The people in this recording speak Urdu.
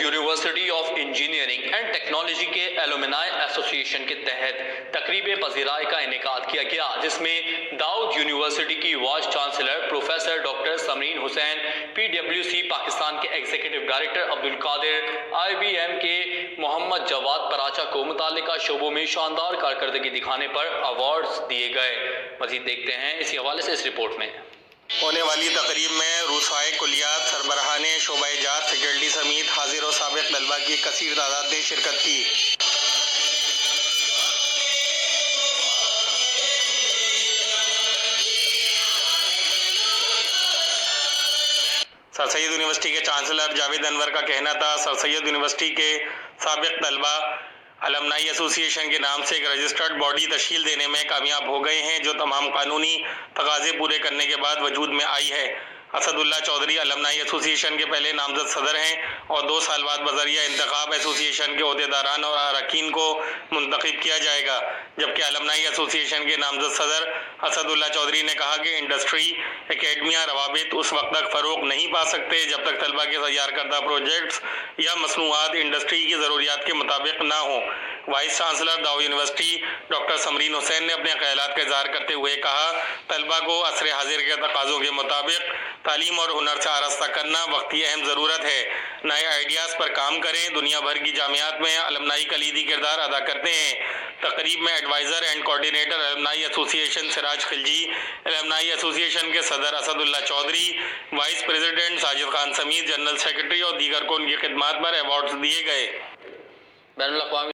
University of engineering and technology کے ایلومنائی ایسوسی ایشن کے تحت تقریب پذیرائی کا انعقاد کیا گیا، جس میں داؤد یونیورسٹی کی vice chancellor professor doctor Samreen Hussain, PWC Pakistan کے ایگزیکٹو ڈائریکٹر عبدالقادر، IBM کے محمد جواد پراچا کو متعلقہ شعبوں میں شاندار کارکردگی دکھانے پر ایوارڈز دیے گئے۔ مزید دیکھتے ہیں اسی حوالے سے اس رپورٹ میں۔ ہونے والی تقریب میں رؤسائے کلیات، سربراہان شعبہ جات، فیکلٹی سمیت حاضر و سابق طلباء کی کثیر تعداد نے شرکت کی۔ سر سید یونیورسٹی کے چانسلر جاوید انور کا کہنا تھا، سر سید یونیورسٹی کے سابق طلباء المنائی ایسوسی ایشن کے نام سے ایک رجسٹرڈ باڈی تشکیل دینے میں کامیاب ہو گئے ہیں، جو تمام قانونی تقاضے پورے کرنے کے بعد وجود میں آئی ہے۔ اسد اللہ چودھری المنائی ایسوسی ایشن کے پہلے نامزد صدر ہیں اور 2 سال بعد بذریعہ انتخاب ایسوسی ایشن کے عہدیداران اور اراکین کو منتخب کیا جائے گا، جبکہ المنائی ایسوسی ایشن کے نامزد صدر اسد اللہ چودھری نے کہا کہ انڈسٹری اکیڈمیا روابط اس وقت تک فروغ نہیں پا سکتے جب تک طلباء کے تیار کردہ پروجیکٹس یا مصنوعات انڈسٹری کی ضروریات کے مطابق نہ ہوں۔ وائس چانسلر داؤد یونیورسٹی ڈاکٹر سمرین حسین نے اپنے خیالات کا اظہار کرتے ہوئے کہا، طلباء کو عصر حاضر کے تقاضوں کے مطابق تعلیم اور ہنر سے آراستہ کرنا وقتی اہم ضرورت ہے۔ نئے آئیڈیاز پر کام کریں۔ دنیا بھر کی جامعات میں المنائی کلیدی کردار ادا کرتے ہیں۔ تقریب میں ایڈوائزر اینڈ کوآرڈینیٹر المنائی ایسوسی ایشن سراج خلجی، المنائی ایسوسی ایشن کے صدر اسد اللہ چودھری، وائس پریزیڈنٹ ساجد خان سمیت جنرل سیکرٹری اور دیگر کو ان کی خدمات پر ایوارڈز دیے گئے۔ بین الاقوامی